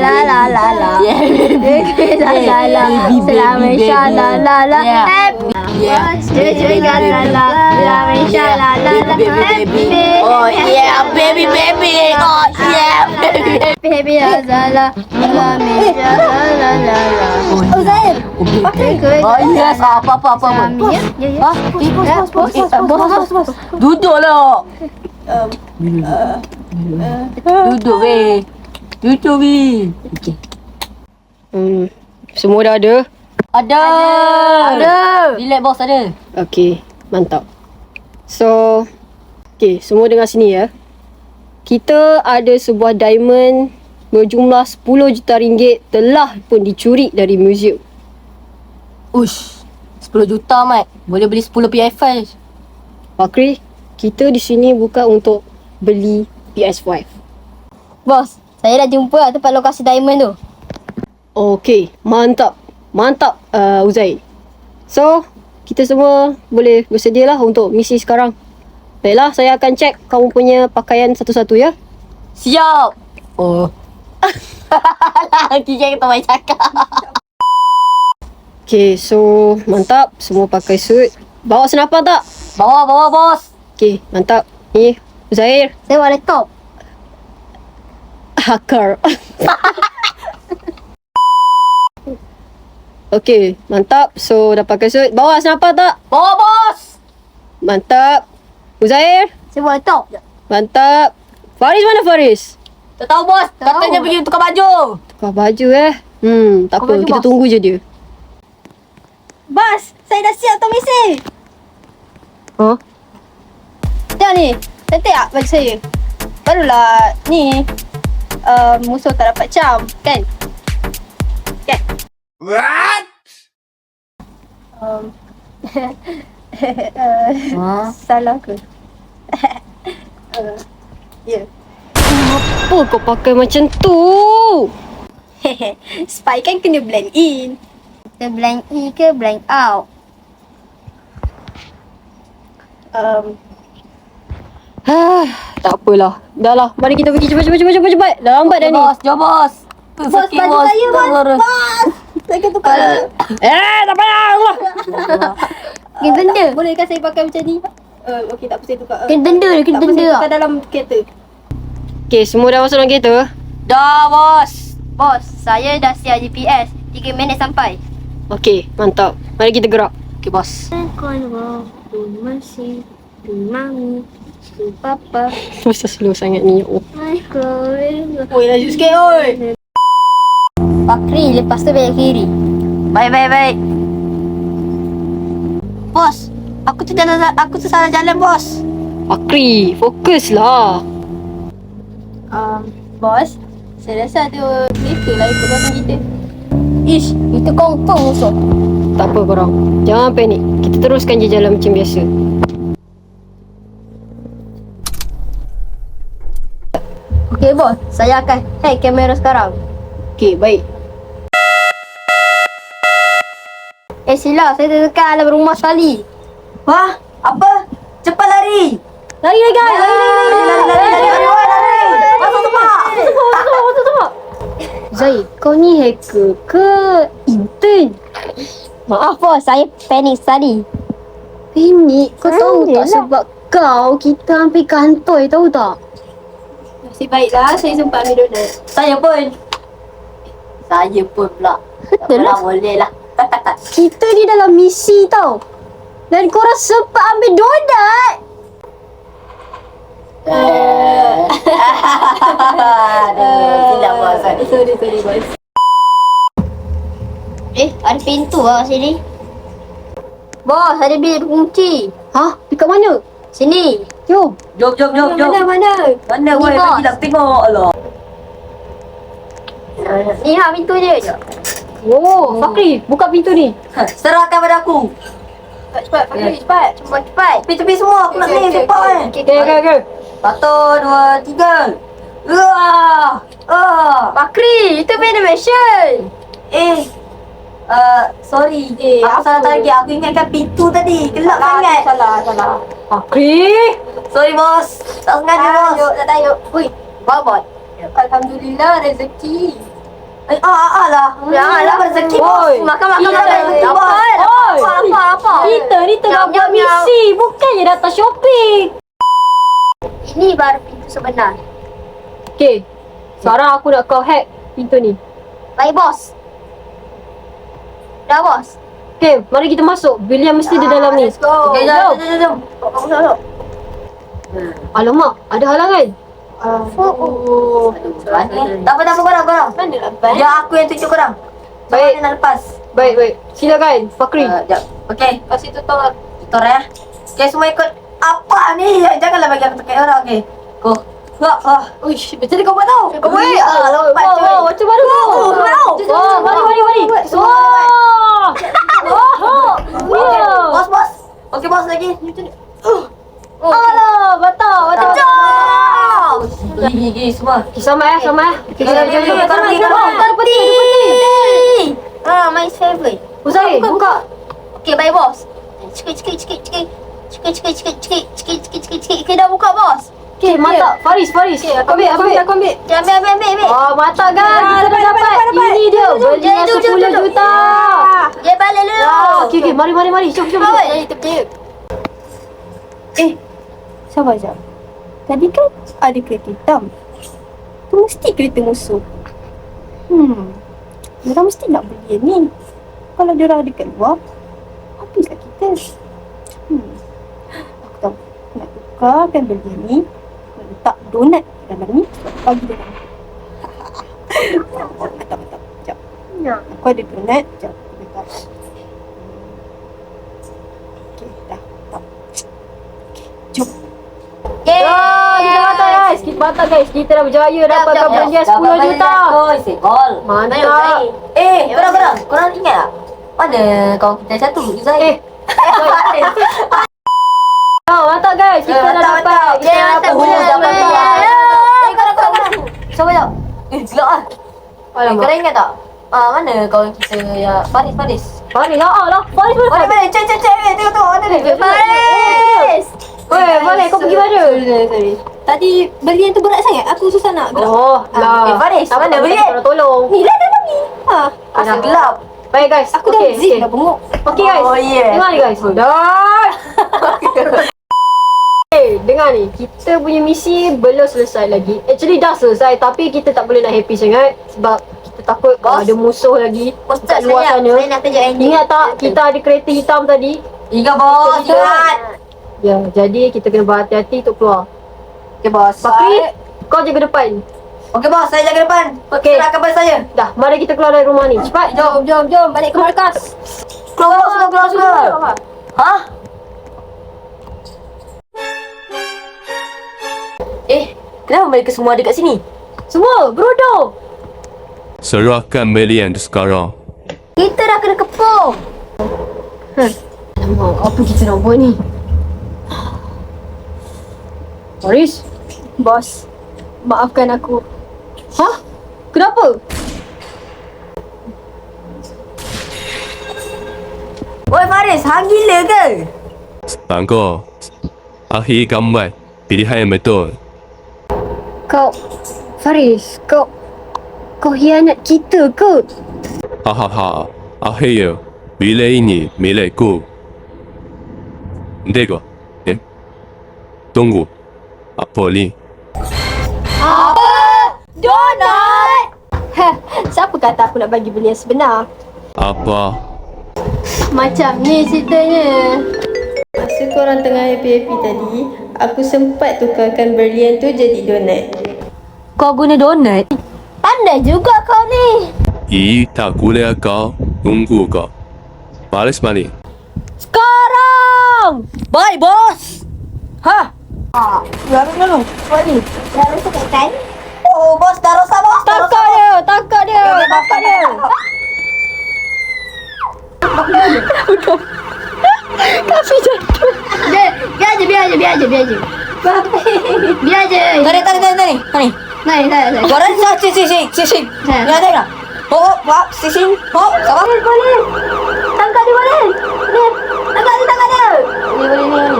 la la la la. La la la. Selamat inshallah la la. Happy. La la la. Selamat inshallah la la. Happy. Oh yeah, baby. Oh yeah, baby. Happy la la la. Selamat inshallah la la la. Oh Zain. Pakai ke? Oh yes, apa. Ya. Bos. Duduklah. Duduk weh. Okey. Semua dah ada? Ada. Relax bos ada. Okey, mantap. So, okey, semua dengar sini ya. Kita ada sebuah diamond berjumlah 10 juta ringgit telah pun dicuri dari museum. Ush. 10 juta mat. Boleh beli 10 PS5. Fakri, kita di sini bukan untuk beli PS5. Bos, saya dah jumpa tempat lokasi diamond tu. Okey, mantap. Uzair. So, kita semua boleh bersedialah untuk misi sekarang. Baiklah, saya akan cek kamu punya pakaian satu-satu ya. Siap. Oh. Lagi kita main cakap. Okey, so mantap. Semua pakai suit. Bawa senapan tak? Bawa bos. Okey, mantap. Ni, Uzair. Saya bawa laptop. Hacker. Okey, mantap. So, dah pakai suit. Bawa senapan tak? Bawa bos. Mantap. Uzair. Saya bawa laptop. Mantap. Faris mana Faris? Tak tahu bos. Katanya pergi tukar baju. Tukar baju tak Tukar apa. baju, Kita bos. tunggu je dia. Bos, saya dah siap untuk misi. Huh? Tengok ni. Cantik tak baju saya? Barulah ni. Musuh tak dapat cam. Kan? What? Salah ke? Ya. Apa kau pakai macam tu? Spy kan kena blend in. Kita blend in ke blend out? Tak apalah. Dah lah. Mari kita pergi cepat. Dah lambat dah ni. Bos, jom bos. Bos, baju saya bos. Bos. Saya kena tukar. Tak payah Allah. Kena denda. Bolehkah saya pakai macam ni? Okey, tak apa saya tukar. Kena denda. Kena Tak apa, denda. saya tukar dalam kereta. Okey, semua dah masuk dalam kereta? Dah bos. Bos, saya dah siap GPS. 3 minit sampai. Okey, mantap. Mari kita gerak. Okey bos. Masih mami, papa, Masa slow sangat ni. Oh. Oi, laju sikit oi. Fakri, lepas tu belok kiri. Baik. Bos, aku tu salah jalan bos. Akri, fokuslah. Bos, saya rasa ada kereta lah ikut belakang kita. Ish, itu confirm musuh. Tak apa korang. Jangan panik. Kita teruskan je jalan macam biasa. Okey bos, saya akan hack kamera sekarang. Okey, baik. Sila, saya terdekat dalam rumah sekali. Wah, apa? Cepat lari. Lari guys, Lari. Masuk tempat. Zai, kau ni hacker ke intern? Maaf bos, saya panik tadi. Panik? Kau tahu tak yelah. sebab kau kita hampir kantoi tahu tak? Nasib baiklah saya sempat ambil donat. Saya pun pula. Betul lah. Boleh lah. Kita ni dalam misi tau. Dan korang sempat ambil donat. Silap bos. Sorry bos. Ada pintu lah sini. Bos, ada bilik kunci. Hah? Dekat mana? Sini. Jom. Jom. Mana? Mana Ni, woi? bos. Bagi nak tengok lah. Ni pintu dia. Oh, Fakri, buka pintu ni. Serahkan pada aku. Cepat, Fakri, cepat. Cepat. Tepi semua aku nak ni cepat. Okay. 1, 2, 3. Fakri, itu animation. Sorry. Aku salah target. Aku ingatkan pintu tadi. Gelap sangat. Salah. Fakri. Sorry bos. Tak sengaja bos. Tak tahu. Ui, babot. Alhamdulillah rezeki. Lah. Janganlah rezeki bos. Oi. Makan. Lapar. Kita ni tengah buat misi, bukannya datang shopping. Ini baru pintu sebenar. Okay, sekarang aku nak kau hack pintu ni. Baik bos. Dah bos. Okay, mari kita masuk. William mesti di dalam ni. Let's go. Okay, jom. Jom. Alamak, ada halangan. Tak apa korang. Mana lah ban? Ya, aku yang tunjuk korang. Baik. Baik. Nak lepas. Baik. Silakan, Fakri. Sekejap. Okay. Kasih tutor. Tutor ya. Okay, semua ikut. Apa ni? Janganlah bagi aku tekan orang. Okay. Go. Uish, betul kau buat tau. Kau boleh? Lompat cuy. Macam mana tu? Mari. Bos. Okay, bos lagi. Alah, batal. Gigi semua. Sama. Jom. My favorite. Usain, buka. Okay, baik bos. Cekik. Dah buka bos. Okay, mata. Faris. Aku ambil. Ambil. Oh, mata kan. Kita dah dapat. Ini dia. Belinya 10 juta. Dia balik dulu. Okay. Mari. Jom. Jadi terpercaya. Sabar jap. Tadi kan ada kereta hitam. Tu mesti kereta musuh. Diorang mesti nak beli yang ni. Kalau diorang ada kat luar, habislah kita. Aku tahu. Nak tukarkan beli yang ni. Nak letak donat dalam ni. Bagi dalam ni. Betul. Sekejap. Aku ada donat. Sekejap. Aku letak. Okay, dah. Tak. Okay, jom. Kita batal guys. Kita dah berjaya dapatkan belanja 10 juta. Gol. Mantap. Korang ingat tak? Mana kawan kita satu? Zahid. Mantap guys. Kita dah dapat. Mantap. Korang. Siapa jap? Gelap lah. Korang ingat tak? Mana kawan kita yang Faris? Faris lah. Faris. Cek. Tengok. Mana dia? Faris. Balik kau pergi mana? Sorry. Tadi belian tu berat sangat. Aku susah nak gerak. Oh, lah. Faris, Tak mana apa, belian? kita tolong. Ni lah dalam ni. Asal gelap. Baik guys. Aku dah zip dah bengok. Okay guys. Oh, yeah. Dengar ni guys. Dengar ni. Kita punya misi belum selesai lagi. Actually dah selesai. Tapi kita tak boleh nak happy sangat. Sebab kita takut kalau ada musuh lagi kat luar sana. Saya nak tunjuk ending. Ingat tak kita ada kereta hitam tadi? Ingat bos. Ingat. Ya, jadi kita kena berhati-hati untuk keluar. Okay bos. Fakri, kau jaga depan. Okay bos, saya jaga depan. Okey. Serahkan pada saya. Dah, mari kita keluar dari rumah ni. Cepat. Jom. Balik ke markas. Keluar. Hah? Kenapa mereka semua ada kat sini? Semua, berodor. Serahkan Melian sekarang. Kita dah kena kepung. Alamak, apa kita nak buat ni? Faris? Bos, maafkan aku. Hah? Kenapa? Oi Faris, hang gila ke? Bangko, akhir gambar pilihan yang betul. Kau, Faris, kau hianat kita ke? Hahaha, akhirnya bila ini milikku. Dego, tunggu. Apa ni? Donat! Siapa kata aku nak bagi beli yang sebenar? Apa? Macam ni ceritanya. Masa korang tengah happy-happy tadi, aku sempat tukarkan berlian tu jadi donat. Kau guna donat? Pandai juga kau ni. Tak kuliah kau, tunggu kau. Baris balik. Sekarang! Baik bos! Hah? Lalu. Dah rasa kan? Oh bos, dah rosak bos. Tangkap dia. Biar je. Biar je. Tadi. Naik. Korang sing. Ni ada tak? Hop, sing. Hop, sabar. Boleh. Tangkap dia boleh. Ni. Tangkap dia. Ni.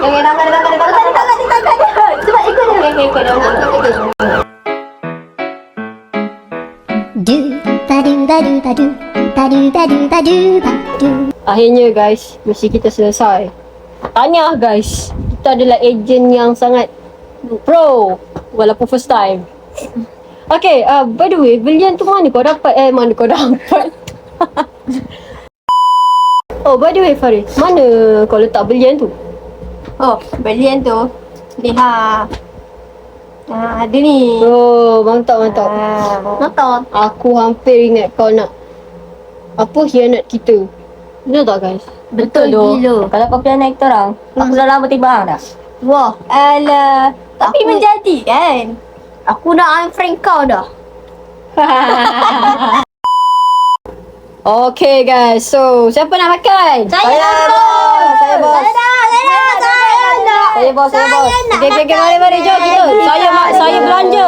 Okay, tangkap dia. Tangkap dia. Cepat ikut dia. Okay. Di Akhirnya guys, misi kita selesai. Tahniah guys, kita adalah ejen yang sangat pro walaupun first time. Okay, by the way, belian tu mana kau dapat? Mana kau dapat? Oh, by the way Faris, mana kau letak belian tu? Oh, belian tu. Lihat. Ada ni. Oh, mantap. Nonton. Aku hampir ingat kau nak hianat kita. Betul tak guys? Betul tu. Kalau kau pianat kita orang, aku dah lama tiba dah. Wah, alah. Tapi menjadi kan? Aku dah unfriend kau dah. Okay guys, so siapa nak makan? Saya bos. Saya bos. Okay, mari jom kita. Saya belanja.